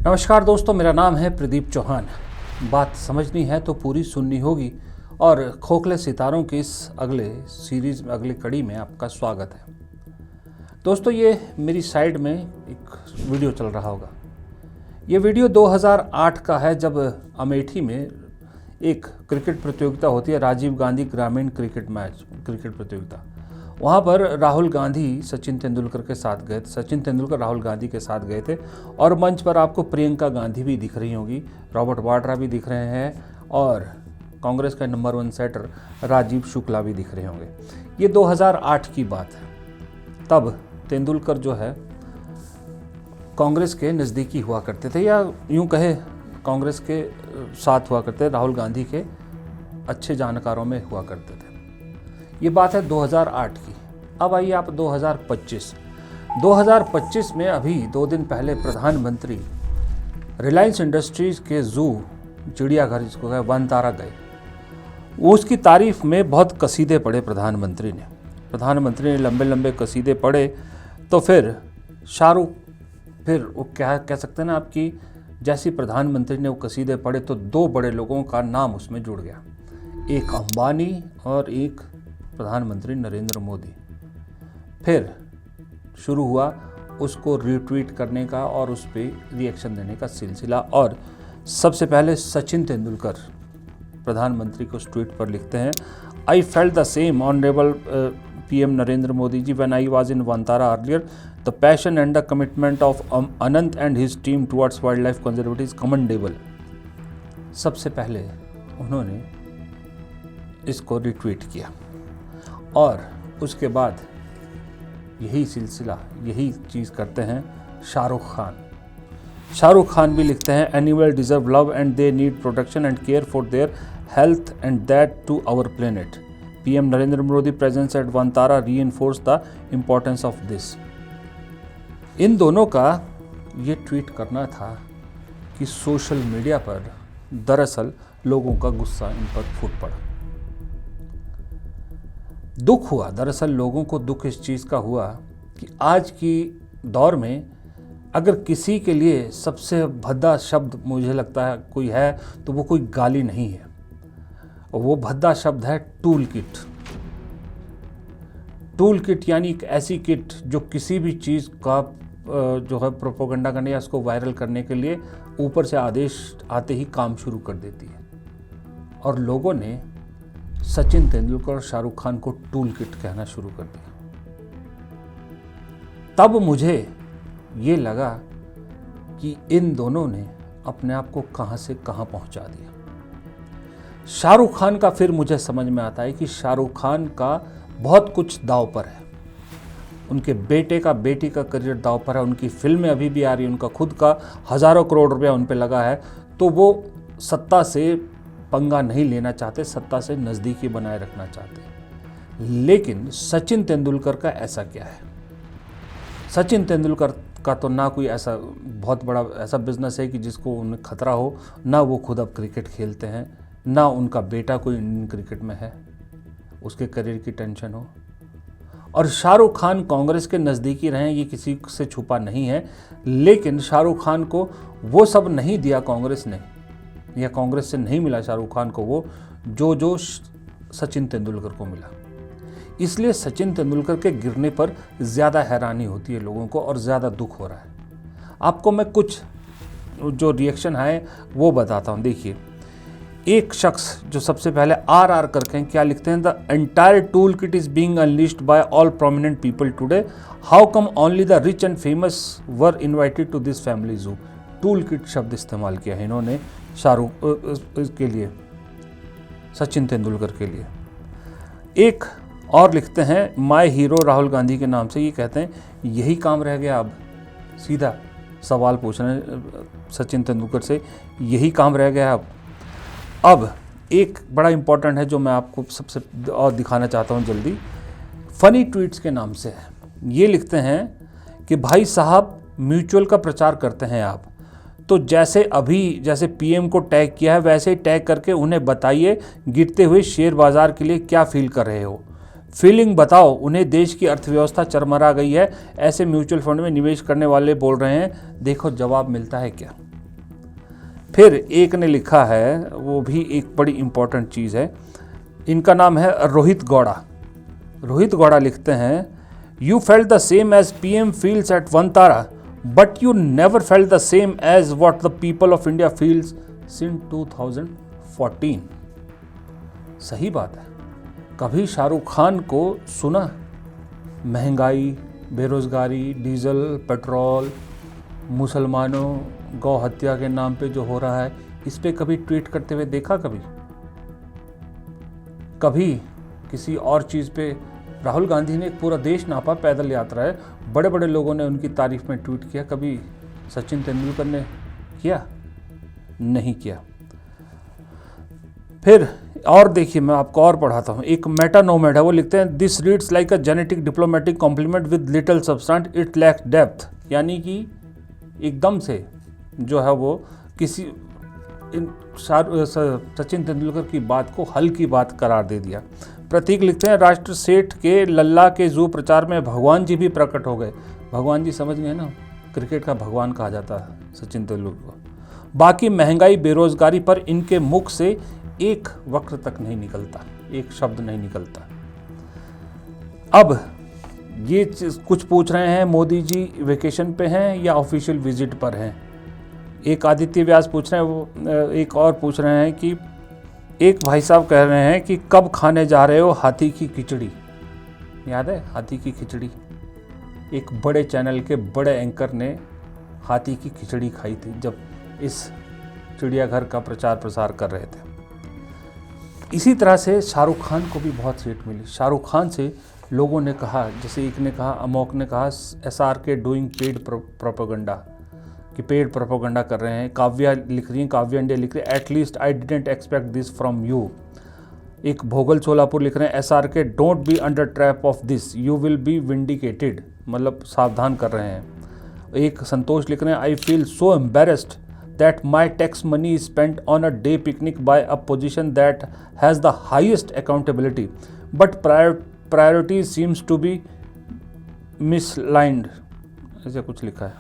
नमस्कार दोस्तों, मेरा नाम है प्रदीप चौहान। बात समझनी है तो पूरी सुननी होगी और खोखले सितारों की इस अगले सीरीज़ में, अगली कड़ी में आपका स्वागत है। दोस्तों, ये मेरी साइड में एक वीडियो चल रहा होगा। ये वीडियो 2008 का है, जब अमेठी में एक क्रिकेट प्रतियोगिता होती है, राजीव गांधी ग्रामीण क्रिकेट प्रतियोगिता। वहाँ पर राहुल गांधी सचिन तेंदुलकर के साथ गए थे, सचिन तेंदुलकर राहुल गांधी के साथ गए थे और मंच पर आपको प्रियंका गांधी भी दिख रही होंगी, रॉबर्ट वाड्रा भी दिख रहे हैं और कांग्रेस का नंबर 1 सेटर राजीव शुक्ला भी दिख रहे होंगे। ये 2008 की बात है। तब तेंदुलकर जो है कांग्रेस के नज़दीकी हुआ करते थे, या यूँ कहे कांग्रेस के साथ हुआ करते, राहुल गांधी के अच्छे जानकारों में हुआ करते थे। ये बात है 2008 की। अब आइए आप 2025 में अभी 2 दिन पहले प्रधानमंत्री रिलायंस इंडस्ट्रीज़ के जू, चिड़ियाघर जिसको कहे, वनतारा गए। उसकी तारीफ में बहुत कसीदे पढ़े प्रधानमंत्री ने लंबे लंबे कसीदे पढ़े। तो फिर शाहरुख, फिर वो क्या कह सकते हैं ना आपकी, जैसी प्रधानमंत्री ने वो कसीदे पढ़े तो 2 बड़े लोगों का नाम उसमें जुड़ गया, एक अंबानी और एक प्रधानमंत्री नरेंद्र मोदी। फिर शुरू हुआ उसको रीट्वीट करने का और उस पर रिएक्शन देने का सिलसिला। और सबसे पहले सचिन तेंदुलकर प्रधानमंत्री को उस ट्वीट पर लिखते हैं, I felt the same honourable PM Narendra Modi ji when I was in Vantara earlier, the passion and the commitment of Anant and his team towards wild life conservative is commendable. सबसे पहले उन्होंने इसको रिट्वीट किया और उसके बाद यही सिलसिला, यही चीज़ करते हैं शाहरुख खान भी लिखते हैं, animal deserve love and they need protection and care for their health and that to our planet. PM Narendra Modi presence at Vantara reinforce the importance of this. इन दोनों का ये ट्वीट करना था कि सोशल मीडिया पर दरअसल लोगों का गुस्सा इन पर फूट पड़ा, दुख हुआ। दरअसल लोगों को दुख इस चीज़ का हुआ कि आज की दौर में अगर किसी के लिए सबसे भद्दा शब्द मुझे लगता है कोई है तो वो कोई गाली नहीं है, और वो भद्दा शब्द है टूल किट। यानी एक ऐसी किट जो किसी भी चीज़ का जो है प्रोपोगंडा करने या उसको वायरल करने के लिए ऊपर से आदेश आते ही काम शुरू कर देती है। और लोगों ने सचिन तेंदुलकर और शाहरुख खान को टूल किट कहना शुरू कर दिया। तब मुझे ये लगा कि इन दोनों ने अपने आप को कहां से कहां पहुंचा दिया। शाहरुख खान का फिर मुझे समझ में आता है कि शाहरुख खान का बहुत कुछ दांव पर है। उनके बेटी का करियर दांव पर है, उनकी फिल्में अभी भी आ रही है, उनका खुद का हज़ारों करोड़ रुपया उन पर लगा है। तो वो सत्ता से पंगा नहीं लेना चाहते, सत्ता से नज़दीकी बनाए रखना चाहते हैं। लेकिन सचिन तेंदुलकर का ऐसा क्या है? सचिन तेंदुलकर का तो ना कोई ऐसा बहुत बड़ा ऐसा बिजनेस है कि जिसको उन्हें खतरा हो, ना वो खुद अब क्रिकेट खेलते हैं, ना उनका बेटा कोई इंडियन क्रिकेट में है, उसके करियर की टेंशन हो। और शाहरुख खान कांग्रेस के नज़दीकी रहे, ये किसी से छुपा नहीं है। लेकिन शाहरुख खान को वो सब नहीं दिया कांग्रेस ने, या कांग्रेस से नहीं मिला शाहरुख खान को वो जो सचिन तेंदुलकर को मिला। इसलिए सचिन तेंदुलकर के गिरने पर ज़्यादा हैरानी होती है लोगों को और ज़्यादा दुख हो रहा है। आपको मैं कुछ जो रिएक्शन है वो बताता हूँ। देखिए, एक शख्स जो सबसे पहले आर करके क्या लिखते हैं, the entire tool kit is being unleashed by all prominent people today, how come only the rich and famous were invited to this family zoo. Tool kit शब्द इस्तेमाल किया है इन्होंने शाहरुख के लिए, सचिन तेंदुलकर के लिए। एक और लिखते हैं माय हीरो राहुल गांधी के नाम से, ये कहते हैं यही काम रह गया अब। सीधा सवाल पूछ रहे हैं सचिन तेंदुलकर से, यही काम रह गया अब एक बड़ा इंपॉर्टेंट है जो मैं आपको सबसे और दिखाना चाहता हूँ जल्दी, फनी ट्वीट्स के नाम से है। ये लिखते हैं कि भाई साहब म्यूचुअल का प्रचार करते हैं आप, तो जैसे पीएम को टैग किया है वैसे ही टैग करके उन्हें बताइए गिरते हुए शेयर बाजार के लिए क्या फील कर रहे हो। फीलिंग बताओ उन्हें, देश की अर्थव्यवस्था चरमरा गई है, ऐसे म्यूचुअल फंड में निवेश करने वाले बोल रहे हैं। देखो जवाब मिलता है क्या। फिर एक ने लिखा है, वो भी एक बड़ी इंपॉर्टेंट चीज़ है, इनका नाम है रोहित गौड़ा। रोहित गौड़ा लिखते हैं, you felt the same as PM feels at Vantara but you never felt the same as what the people of India feels since 2014। सही बात है। कभी शाहरुख खान को सुना महंगाई, बेरोजगारी, डीजल, पेट्रोल, मुसलमानों, गौ हत्या के नाम पे जो हो रहा है, इस पे कभी ट्वीट करते हुए देखा? कभी किसी और चीज़ पे? राहुल गांधी ने एक पूरा देश नापा, पैदल यात्रा है, बड़े बड़े लोगों ने उनकी तारीफ में ट्वीट किया। कभी सचिन तेंदुलकर ने किया? नहीं किया। फिर और देखिए, मैं आपको और पढ़ाता हूँ। एक मेटानोमेड है, वो लिखते हैं, this reads like a genetic diplomatic compliment with little substance, it lacks depth. यानी कि एकदम से जो है वो किसी सचिन तेंदुलकर की बात को हल्की बात करार दे दिया। प्रतीक लिखते हैं, राष्ट्र सेठ के लल्ला के जू प्रचार में भगवान जी भी प्रकट हो गए। भगवान जी समझ गए ना, क्रिकेट का भगवान कहा जाता है सचिन तेंदुलकर को। बाकी महंगाई, बेरोजगारी पर इनके मुख से एक वक्र तक नहीं निकलता, एक शब्द नहीं निकलता। अब ये कुछ पूछ रहे हैं, मोदी जी वेकेशन पे हैं या ऑफिशियल विजिट पर हैं। एक आदित्य व्यास पूछ रहे हैं, वो एक और पूछ रहे हैं कि एक भाई साहब कह रहे हैं कि कब खाने जा रहे हो हाथी की खिचड़ी। याद है हाथी की खिचड़ी? एक बड़े चैनल के बड़े एंकर ने हाथी की खिचड़ी खाई थी जब इस चिड़ियाघर का प्रचार प्रसार कर रहे थे। इसी तरह से शाहरुख खान को भी बहुत सीट मिली। शाहरुख खान से लोगों ने कहा, जैसे एक ने कहा, अमोक ने कहा, SRK डूइंग पेड प्रोपेगेंडा, कि पेड प्रोपेगेंडा कर रहे हैं। काव्या लिख रही हैं, काव्या इंडिया लिख रही है, at least I didn't expect this from you. एक भोगल सोलापुर लिख रहे हैं, SRK don't be under trap of this, you will be vindicated, मतलब सावधान कर रहे हैं। एक संतोष लिख रहे हैं, I feel so embarrassed that my tax money is spent on a day picnic by a position that has the highest accountability, but priority seems to be misaligned। ऐसे कुछ लिखा है।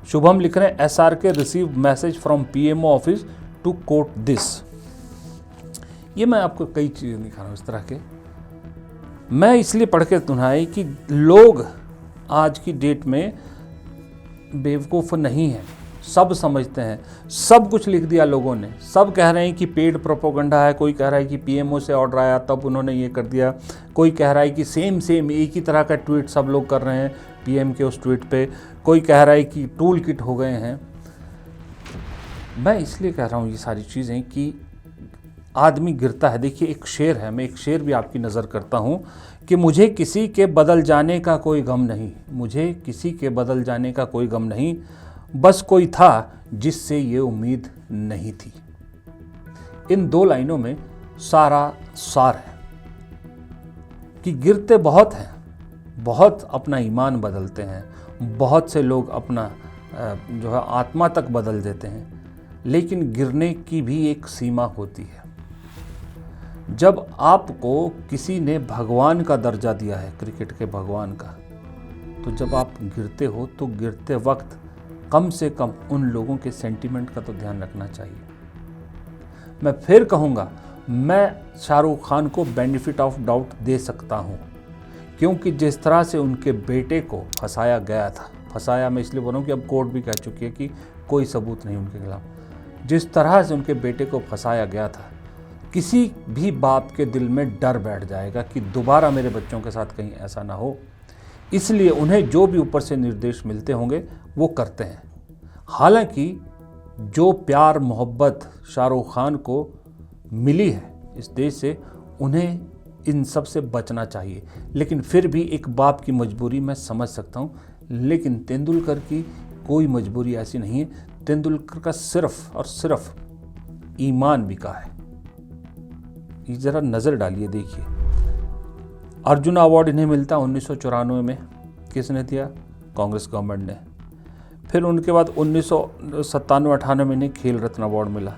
शुभम लिख रहे हैं, SRK receive message from PMO office to quote this. ये मैं आपको कई चीज़ें दिखा रहा हूँ इस तरह के, मैं इसलिए पढ़ के सुनाई कि लोग आज की डेट में बेवकूफ़ नहीं हैं, सब समझते हैं। सब कुछ लिख दिया लोगों ने, सब कह रहे हैं कि पेड प्रोपेगेंडा है। कोई कह रहा है कि PMO से ऑर्डर आया तब उन्होंने ये कर दिया। कोई कह रहा है कि सेम एक ही तरह का ट्वीट सब लोग कर रहे हैं PM के उस ट्वीट पे। कोई कह रहा है कि टूल किट हो गए हैं। मैं इसलिए कह रहा हूँ ये सारी चीज़ें कि आदमी गिरता है। देखिए एक शेर है, मैं एक शेर भी आपकी नज़र करता हूँ कि मुझे किसी के बदल जाने का कोई गम नहीं, मुझे किसी के बदल जाने का कोई गम नहीं, बस कोई था जिससे ये उम्मीद नहीं थी। इन दो लाइनों में सारा सार है कि गिरते बहुत हैं, बहुत अपना ईमान बदलते हैं, बहुत से लोग अपना जो है आत्मा तक बदल देते हैं, लेकिन गिरने की भी एक सीमा होती है। जब आपको किसी ने भगवान का दर्जा दिया है, क्रिकेट के भगवान का, तो जब आप गिरते हो तो गिरते वक्त कम से कम उन लोगों के सेंटीमेंट का तो ध्यान रखना चाहिए। मैं फिर कहूँगा, मैं शाहरुख खान को बेनिफिट ऑफ डाउट दे सकता हूँ, क्योंकि जिस तरह से उनके बेटे को फंसाया गया था, फंसाया मैं इसलिए बोल रहा हूँ कि अब कोर्ट भी कह चुकी है कि कोई सबूत नहीं उनके खिलाफ। जिस तरह से उनके बेटे को फंसाया गया था, किसी भी बाप के दिल में डर बैठ जाएगा कि दोबारा मेरे बच्चों के साथ कहीं ऐसा ना हो। इसलिए उन्हें जो भी ऊपर से निर्देश मिलते होंगे वो करते हैं। हालांकि जो प्यार मोहब्बत शाहरुख खान को मिली है इस देश से, उन्हें इन सब से बचना चाहिए। लेकिन फिर भी एक बाप की मजबूरी मैं समझ सकता हूँ, लेकिन तेंदुलकर की कोई मजबूरी ऐसी नहीं है। तेंदुलकर का सिर्फ और सिर्फ ईमान बिका है। ये ज़रा नज़र डालिए, देखिए अर्जुन अवार्ड इन्हें मिलता 1994 में, किसने दिया? कांग्रेस गवर्नमेंट ने। फिर उनके बाद 1997-98 में इन्हें खेल रत्न अवार्ड मिला,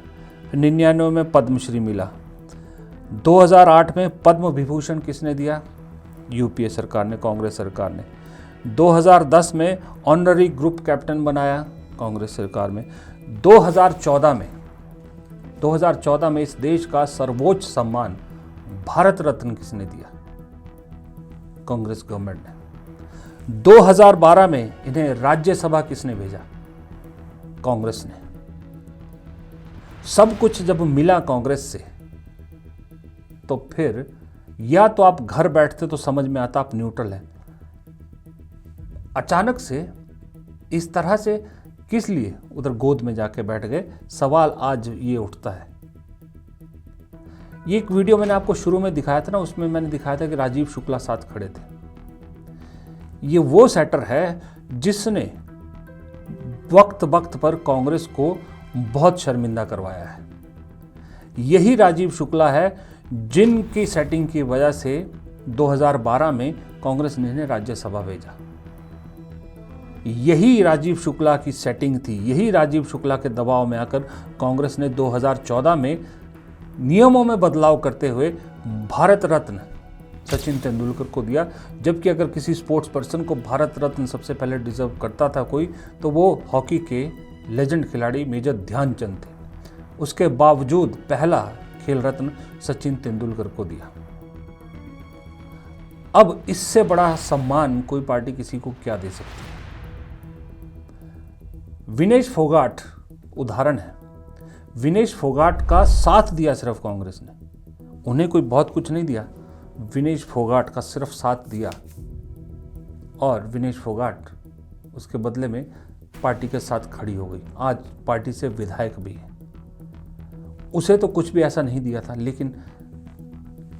फिर 99 में पद्मश्री मिला, 2008 में पद्म विभूषण किसने दिया? UPA सरकार ने, कांग्रेस सरकार ने। 2010 में ऑनररी ग्रुप कैप्टन बनाया कांग्रेस सरकार में 2014 में इस देश का सर्वोच्च सम्मान भारत रत्न किसने दिया? कांग्रेस गवर्नमेंट ने। 2012 में इन्हें राज्यसभा किसने भेजा? कांग्रेस ने। सब कुछ जब मिला कांग्रेस से, तो फिर या तो आप घर बैठते तो समझ में आता आप न्यूट्रल हैं, अचानक से इस तरह से किस लिए उधर गोद में जाके बैठ गए, सवाल आज ये उठता है। ये एक वीडियो मैंने आपको शुरू में दिखाया था ना, उसमें मैंने दिखाया था कि राजीव शुक्ला साथ खड़े थे। ये वो सेटर है जिसने वक्त वक्त पर कांग्रेस को बहुत शर्मिंदा करवाया है। यही राजीव शुक्ला है जिनकी सेटिंग की वजह से 2012 में कांग्रेस ने इन्हें राज्यसभा भेजा। यही राजीव शुक्ला की सेटिंग थी, यही राजीव शुक्ला के दबाव में आकर कांग्रेस ने 2014 में नियमों में बदलाव करते हुए भारत रत्न सचिन तेंदुलकर को दिया। जबकि अगर किसी स्पोर्ट्स पर्सन को भारत रत्न सबसे पहले डिजर्व करता था कोई, तो वो हॉकी के लेजेंड खिलाड़ी मेजर ध्यानचंद थे। उसके बावजूद पहला खेल रत्न सचिन तेंदुलकर को दिया। अब इससे बड़ा सम्मान कोई पार्टी किसी को क्या दे सकती है? विनेश फोगाट उदाहरण है। विनेश फोगाट का साथ दिया सिर्फ कांग्रेस ने, उन्हें कोई बहुत कुछ नहीं दिया। विनेश फोगाट का सिर्फ साथ दिया और विनेश फोगाट उसके बदले में पार्टी के साथ खड़ी हो गई। आज पार्टी से विधायक भी है। उसे तो कुछ भी ऐसा नहीं दिया था, लेकिन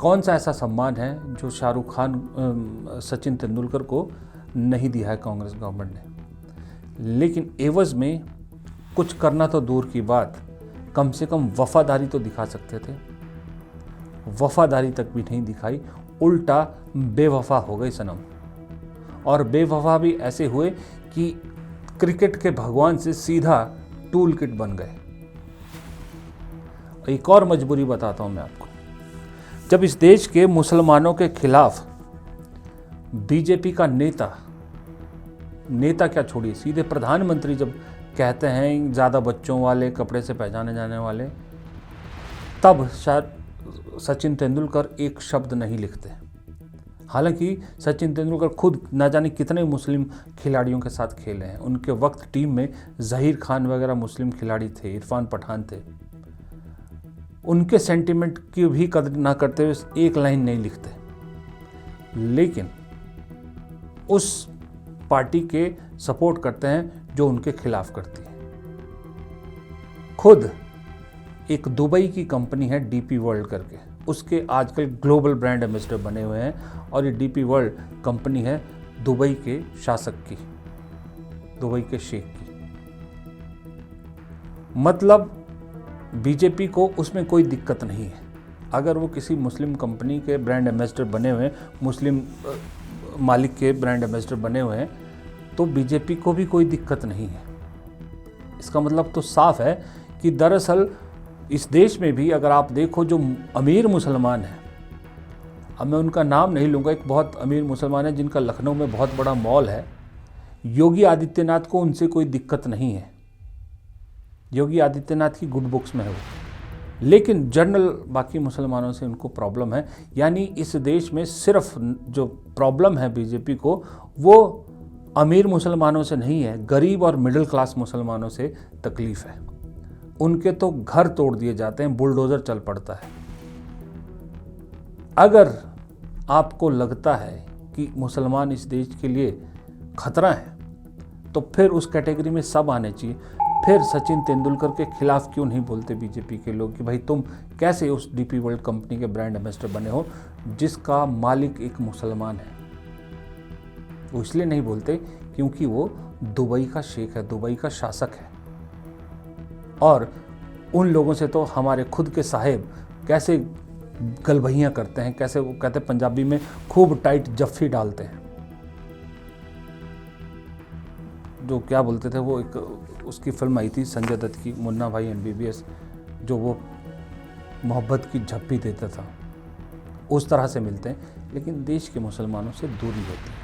कौन सा ऐसा सम्मान है जो शाहरुख खान सचिन तेंदुलकर को नहीं दिया है कांग्रेस गवर्नमेंट ने? लेकिन एवज में कुछ करना तो दूर की बात, कम से कम वफादारी तो दिखा सकते थे। वफादारी तक भी नहीं दिखाई, उल्टा बेवफा हो गए सनम। और बेवफा भी ऐसे हुए कि क्रिकेट के भगवान से सीधा टूल किट बन गए। एक और मजबूरी बताता हूं मैं आपको। जब इस देश के मुसलमानों के खिलाफ बीजेपी का नेता क्या छोड़िए, सीधे प्रधानमंत्री जब कहते हैं ज़्यादा बच्चों वाले कपड़े से पहचाने जाने वाले, तब शायद सचिन तेंदुलकर एक शब्द नहीं लिखते। हालांकि सचिन तेंदुलकर खुद ना जाने कितने मुस्लिम खिलाड़ियों के साथ खेले हैं। उनके वक्त टीम में ज़हीर खान वगैरह मुस्लिम खिलाड़ी थे, इरफान पठान थे। उनके सेंटिमेंट की भी कदर ना करते हुए एक लाइन नहीं लिखते, लेकिन उस पार्टी के सपोर्ट करते हैं जो उनके खिलाफ करती है। खुद एक दुबई की कंपनी है डीपी वर्ल्ड करके, उसके आजकल ग्लोबल ब्रांड एम्बेसडर बने हुए हैं। और ये डीपी वर्ल्ड कंपनी है दुबई के शासक की, दुबई के शेख की। मतलब बीजेपी को उसमें कोई दिक्कत नहीं है। अगर वो किसी मुस्लिम कंपनी के ब्रांड एम्बेसडर बने हुए हैं, मुस्लिम मालिक के ब्रांड एम्बेसडर बने हुए हैं, तो बीजेपी को भी कोई दिक्कत नहीं है। इसका मतलब तो साफ है कि दरअसल इस देश में भी अगर आप देखो जो अमीर मुसलमान हैं, अब मैं उनका नाम नहीं लूँगा, एक बहुत अमीर मुसलमान है जिनका लखनऊ में बहुत बड़ा मॉल है। योगी आदित्यनाथ को उनसे कोई दिक्कत नहीं है, योगी आदित्यनाथ की गुड बुक्स में है वो। लेकिन जनरल बाकी मुसलमानों से उनको प्रॉब्लम है। यानी इस देश में सिर्फ जो प्रॉब्लम है बीजेपी को, वो अमीर मुसलमानों से नहीं है, गरीब और मिडिल क्लास मुसलमानों से तकलीफ है। उनके तो घर तोड़ दिए जाते हैं, बुलडोजर चल पड़ता है। अगर आपको लगता है कि मुसलमान इस देश के लिए खतरा है, तो फिर उस कैटेगरी में सब आने चाहिए। फिर सचिन तेंदुलकर के खिलाफ क्यों नहीं बोलते बीजेपी के लोग कि भाई तुम कैसे उस डीपी वर्ल्ड कंपनी के ब्रांड एम्बेसडर बने हो जिसका मालिक एक मुसलमान है? वो इसलिए नहीं बोलते क्योंकि वो दुबई का शेख है, दुबई का शासक है। और उन लोगों से तो हमारे खुद के साहेब कैसे गलबहियाँ करते हैं, कैसे वो कहते हैं पंजाबी में खूब टाइट जफ्फी डालते हैं। जो क्या बोलते थे वो, एक उसकी फिल्म आई थी संजय दत्त की, मुन्ना भाई MBBS, जो वो मोहब्बत की झप्पी देता था, उस तरह से मिलते हैं। लेकिन देश के मुसलमानों से दूरी होती है।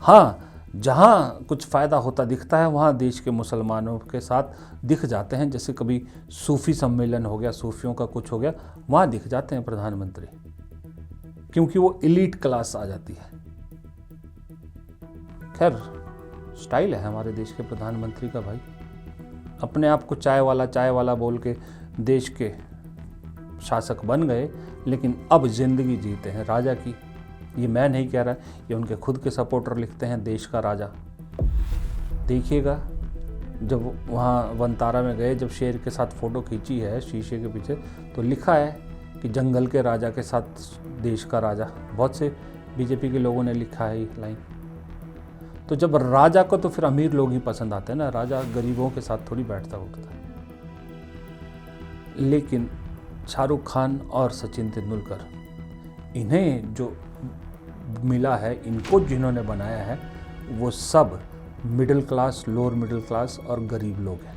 हाँ, जहाँ कुछ फ़ायदा होता दिखता है वहाँ देश के मुसलमानों के साथ दिख जाते हैं। जैसे कभी सूफ़ी सम्मेलन हो गया, सूफियों का कुछ हो गया, वहाँ दिख जाते हैं प्रधानमंत्री, क्योंकि वो एलीट क्लास आ जाती है। खैर, स्टाइल है हमारे देश के प्रधानमंत्री का भाई, अपने आप को चाय वाला बोल के देश के शासक बन गए, लेकिन अब जिंदगी जीते हैं राजा की। ये मैं नहीं कह रहा, ये उनके खुद के सपोर्टर लिखते हैं, देश का राजा। देखिएगा जब वहाँ वनतारा में गए, जब शेर के साथ फ़ोटो खींची है शीशे के पीछे, तो लिखा है कि जंगल के राजा के साथ देश का राजा। बहुत से बीजेपी के लोगों ने लिखा है ये लाइन। तो जब राजा को तो फिर अमीर लोग ही पसंद आते हैं ना, राजा गरीबों के साथ थोड़ी बैठता उठता है। लेकिन शाहरुख खान और सचिन तेंदुलकर, इन्हें जो मिला है, इनको जिन्होंने बनाया है, वो सब middle class, lower middle class और गरीब लोग हैं।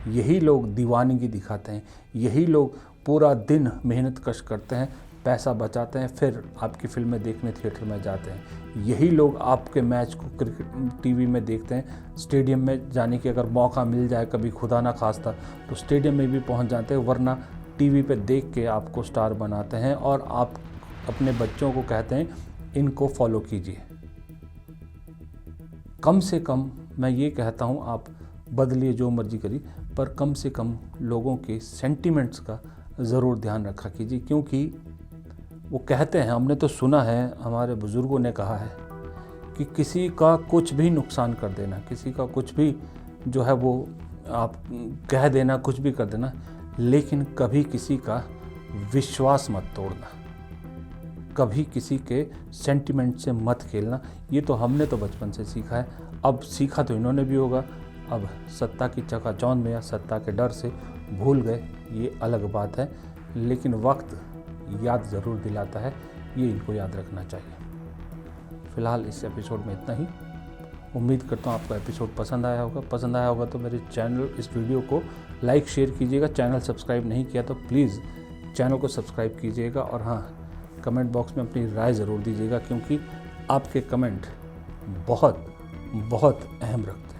यही लोग दीवानगी दिखाते हैं, यही लोग पूरा दिन मेहनत कश करते हैं, पैसा बचाते हैं, फिर आपकी फिल्में देखने थिएटर में जाते हैं। यही लोग आपके मैच को क्रिकेट टीवी में देखते हैं, स्टेडियम में जाने की अगर मौका मिल जाए कभी खुदा ना खास्ता तो स्टेडियम में भी पहुंच जाते हैं, वरना टीवी पे देख के आपको स्टार बनाते हैं और आप अपने बच्चों को कहते हैं इनको फॉलो कीजिए। कम से कम मैं ये कहता हूँ, आप बदलिए जो मर्जी करिए, पर कम से कम लोगों के सेंटिमेंट्स का ज़रूर ध्यान रखा कीजिए। क्योंकि वो कहते हैं, हमने तो सुना है, हमारे बुज़ुर्गों ने कहा है कि किसी का कुछ भी नुकसान कर देना, किसी का कुछ भी जो है वो आप कह देना, कुछ भी कर देना, लेकिन कभी किसी का विश्वास मत तोड़ना, कभी किसी के सेंटिमेंट से मत खेलना। ये तो हमने तो बचपन से सीखा है, अब सीखा तो इन्होंने भी होगा। अब सत्ता की चकाचौंध में या सत्ता के डर से भूल गए, ये अलग बात है, लेकिन वक्त याद ज़रूर दिलाता है, ये इनको याद रखना चाहिए। फ़िलहाल इस एपिसोड में इतना ही। उम्मीद करता हूँ आपको एपिसोड पसंद आया होगा। तो मेरे चैनल, इस वीडियो को लाइक शेयर कीजिएगा। चैनल सब्सक्राइब नहीं किया तो प्लीज़ चैनल को सब्सक्राइब कीजिएगा। और हाँ, कमेंट बॉक्स में अपनी राय ज़रूर दीजिएगा, क्योंकि आपके कमेंट बहुत बहुत अहम रखते हैं।